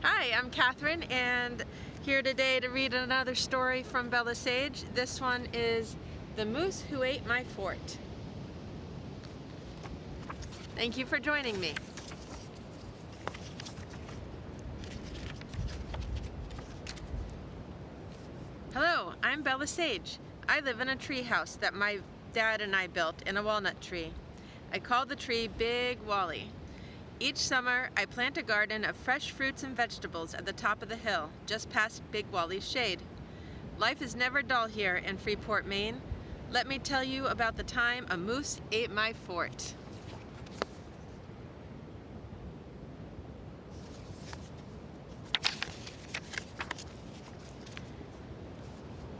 Hi, I'm Catherine, and here today to read another story from Bella Sage. This one is The Moose Who Ate My Fort. Thank you for joining me. Hello, I'm Bella Sage. I live in a tree house that my dad and I built in a walnut tree. I call the tree Big Wally. Each summer, I plant a garden of fresh fruits and vegetables at the top of the hill, just past Big Wally's shade. Life is never dull here in Freeport, Maine. Let me tell you about the time a moose ate my fort.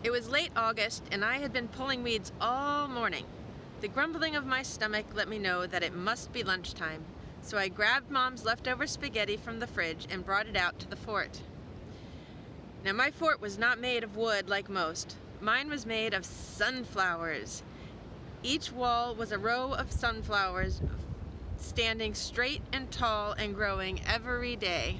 It was late August, and I had been pulling weeds all morning. The grumbling of my stomach let me know that it must be lunchtime. So I grabbed Mom's leftover spaghetti from the fridge and brought it out to the fort. Now my fort was not made of wood like most. Mine was made of sunflowers. Each wall was a row of sunflowers standing straight and tall and growing every day.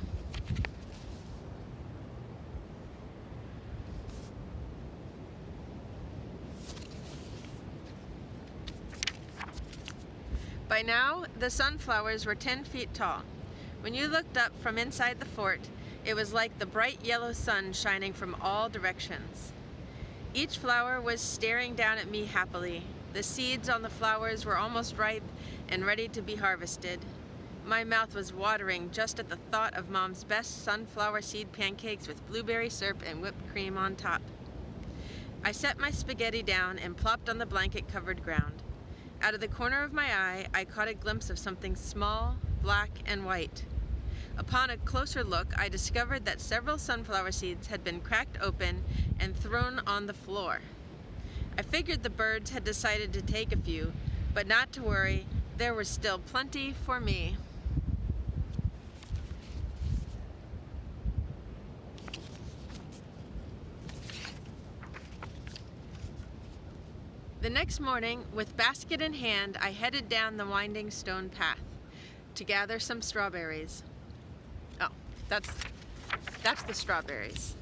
By now, the sunflowers were 10 feet tall. When you looked up from inside the fort, it was like the bright yellow sun shining from all directions. Each flower was staring down at me happily. The seeds on the flowers were almost ripe and ready to be harvested. My mouth was watering just at the thought of Mom's best sunflower seed pancakes with blueberry syrup and whipped cream on top. I set my spaghetti down and plopped on the blanket-covered ground. Out of the corner of my eye, I caught a glimpse of something small, black, and white. Upon a closer look, I discovered that several sunflower seeds had been cracked open and thrown on the floor. I figured the birds had decided to take a few, but not to worry, there was still plenty for me. The next morning, with basket in hand, I headed down the winding stone path to gather some strawberries. Oh, that's the strawberries.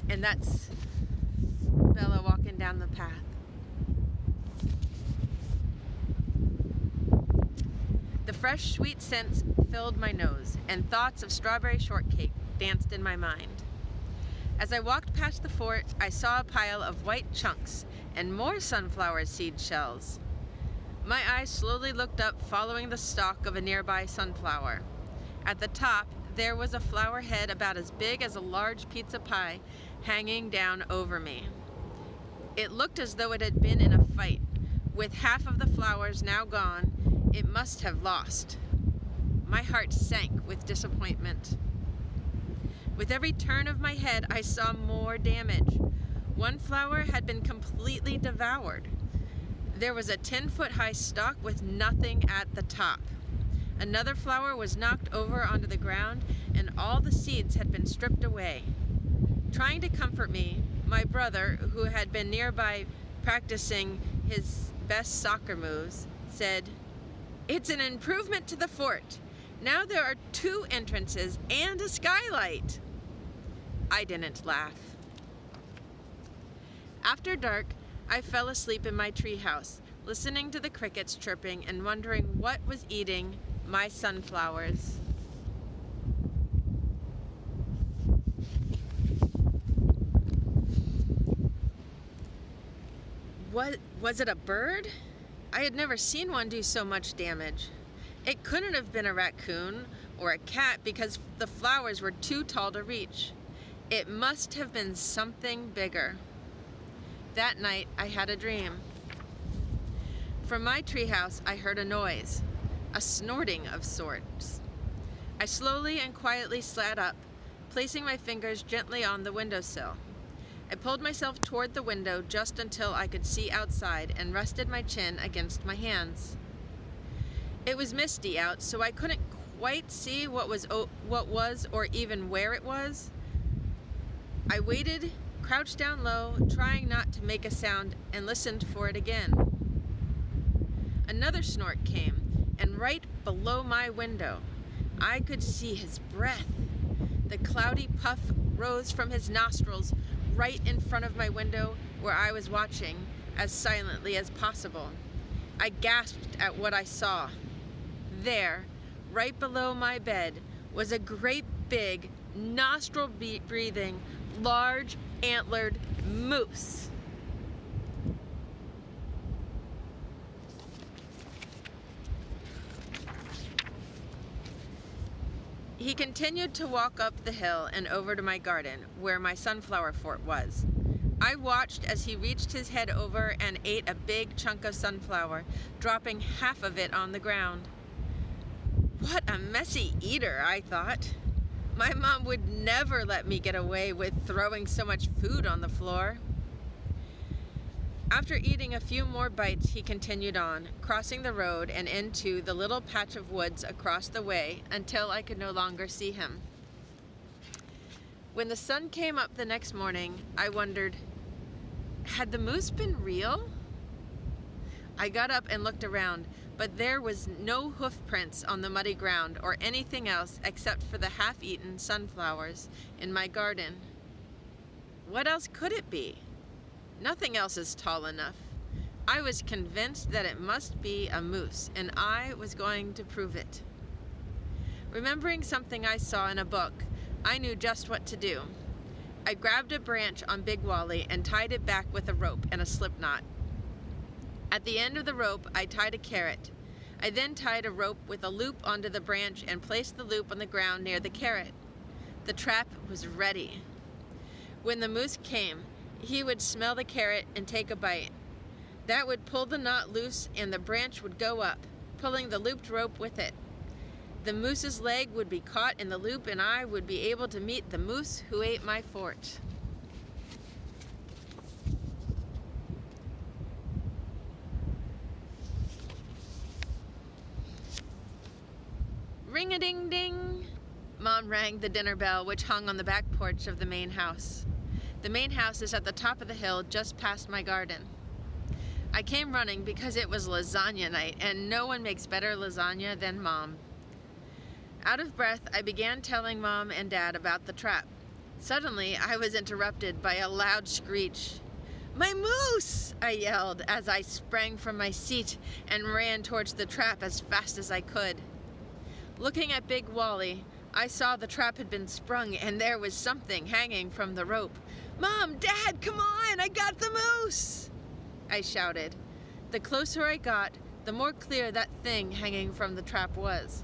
And that's Bella walking down the path. The fresh, sweet scents filled my nose, and thoughts of strawberry shortcake danced in my mind. As I walked past the fort, I saw a pile of white chunks and more sunflower seed shells. My eyes slowly looked up, following the stalk of a nearby sunflower. At the top, there was a flower head about as big as a large pizza pie hanging down over me. It looked as though it had been in a fight. With half of the flowers now gone, it must have lost. My heart sank with disappointment. With every turn of my head, I saw more damage. One flower had been completely devoured. There was a 10-foot-high stalk with nothing at the top. Another flower was knocked over onto the ground, and all the seeds had been stripped away. Trying to comfort me, my brother, who had been nearby practicing his best soccer moves, said, "It's an improvement to the fort. Now there are 2 entrances and a skylight." I didn't laugh. After dark, I fell asleep in my treehouse, listening to the crickets chirping and wondering what was eating my sunflowers. Was it a bird? I had never seen one do so much damage. It couldn't have been a raccoon or a cat because the flowers were too tall to reach. It must have been something bigger. That night, I had a dream. From my treehouse, I heard a noise, a snorting of sorts. I slowly and quietly sat up, placing my fingers gently on the windowsill. I pulled myself toward the window just until I could see outside and rested my chin against my hands. It was misty out, so I couldn't quite see what was or even where it was. I waited, crouched down low, trying not to make a sound, and listened for it again. Another snort came, and right below my window, I could see his breath. The cloudy puff rose from his nostrils right in front of my window where I was watching, as silently as possible. I gasped at what I saw. There, right below my bed, was a great big, nostril-breathing, large, antlered moose. He continued to walk up the hill and over to my garden, where my sunflower fort was. I watched as he reached his head over and ate a big chunk of sunflower, dropping half of it on the ground. What a messy eater, I thought. My mom would never let me get away with throwing so much food on the floor. After eating a few more bites, he continued on, crossing the road and into the little patch of woods across the way until I could no longer see him. When the sun came up the next morning, I wondered, had the moose been real? I got up and looked around, but there was no hoof prints on the muddy ground or anything else except for the half-eaten sunflowers in my garden. What else could it be? Nothing else is tall enough. I was convinced that it must be a moose, and I was going to prove it. Remembering something I saw in a book, I knew just what to do. I grabbed a branch on Big Wally and tied it back with a rope and a slip knot. At the end of the rope, I tied a carrot. I then tied a rope with a loop onto the branch and placed the loop on the ground near the carrot. The trap was ready. When the moose came, he would smell the carrot and take a bite. That would pull the knot loose and the branch would go up, pulling the looped rope with it. The moose's leg would be caught in the loop and I would be able to meet the moose who ate my fort. Ring-a-ding-ding! Mom rang the dinner bell, which hung on the back porch of the main house. The main house is at the top of the hill just past my garden. I came running because it was lasagna night, and no one makes better lasagna than Mom. Out of breath, I began telling Mom and Dad about the trap. Suddenly, I was interrupted by a loud screech. "My moose!" I yelled as I sprang from my seat and ran towards the trap as fast as I could. Looking at Big Wally, I saw the trap had been sprung and there was something hanging from the rope. "Mom, Dad, come on, I got the moose!" I shouted. The closer I got, the more clear that thing hanging from the trap was.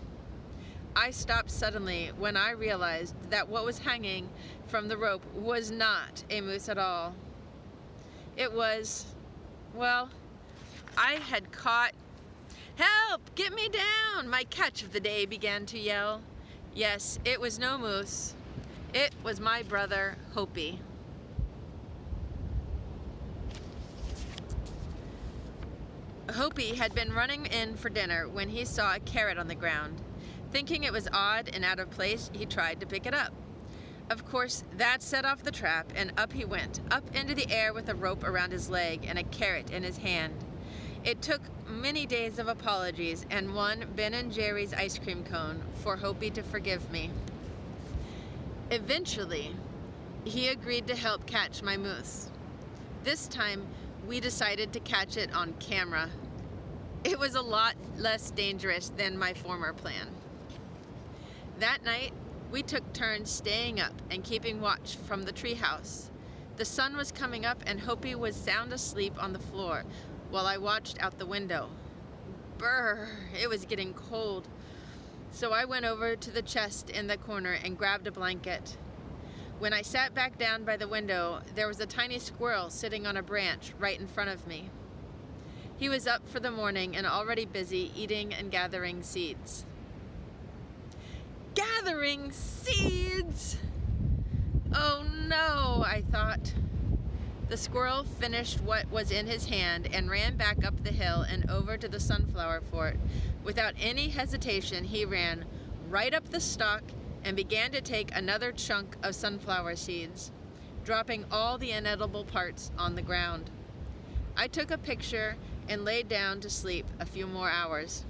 I stopped suddenly when I realized that what was hanging from the rope was not a moose at all. It was, well, I had caught... "Help! Get me down!" My catch of the day began to yell. Yes, it was no moose. It was my brother, Hopi. Hopi had been running in for dinner when he saw a carrot on the ground. Thinking it was odd and out of place, he tried to pick it up. Of course, that set off the trap, and up he went, up into the air with a rope around his leg and a carrot in his hand. It took many days of apologies and one Ben & Jerry's ice cream cone for Hopi to forgive me. Eventually, he agreed to help catch my moose. This time, we decided to catch it on camera. It was a lot less dangerous than my former plan. That night, we took turns staying up and keeping watch from the treehouse. The sun was coming up and Hopi was sound asleep on the floor while I watched out the window. Brr, it was getting cold. So I went over to the chest in the corner and grabbed a blanket. When I sat back down by the window, there was a tiny squirrel sitting on a branch right in front of me. He was up for the morning and already busy eating and gathering seeds. Gathering seeds! Oh no, I thought. The squirrel finished what was in his hand and ran back up the hill and over to the sunflower fort. Without any hesitation, he ran right up the stalk and began to take another chunk of sunflower seeds, dropping all the inedible parts on the ground. I took a picture and laid down to sleep a few more hours.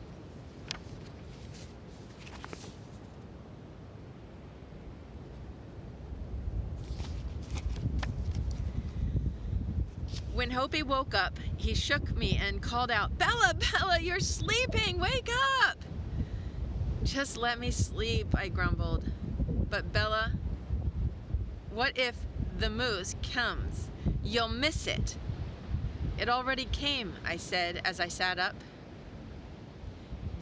When Hopi woke up, he shook me and called out, "Bella, Bella, you're sleeping! Wake up!" "Just let me sleep," I grumbled. "But Bella, what if the moose comes? You'll miss it." "It already came," I said as I sat up.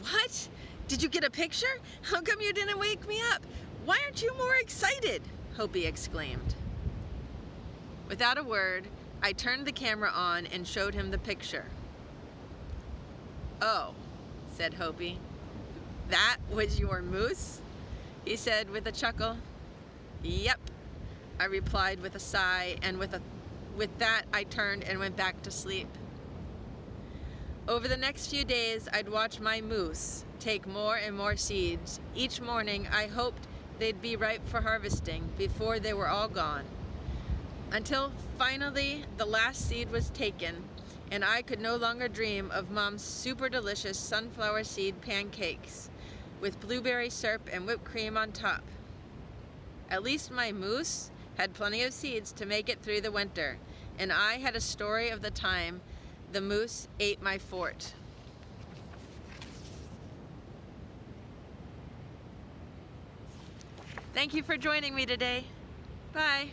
"What? Did you get a picture? How come you didn't wake me up? Why aren't you more excited?" Hopi exclaimed. Without a word, I turned the camera on and showed him the picture. "Oh," said Hopi. "That was your moose?" he said with a chuckle. "Yep," I replied with a sigh, and with that I turned and went back to sleep. Over the next few days, I'd watch my moose take more and more seeds. Each morning, I hoped they'd be ripe for harvesting before they were all gone. Until finally, the last seed was taken, and I could no longer dream of Mom's super delicious sunflower seed pancakes with blueberry syrup and whipped cream on top. At least my moose had plenty of seeds to make it through the winter, and I had a story of the time the moose ate my fort. Thank you for joining me today. Bye.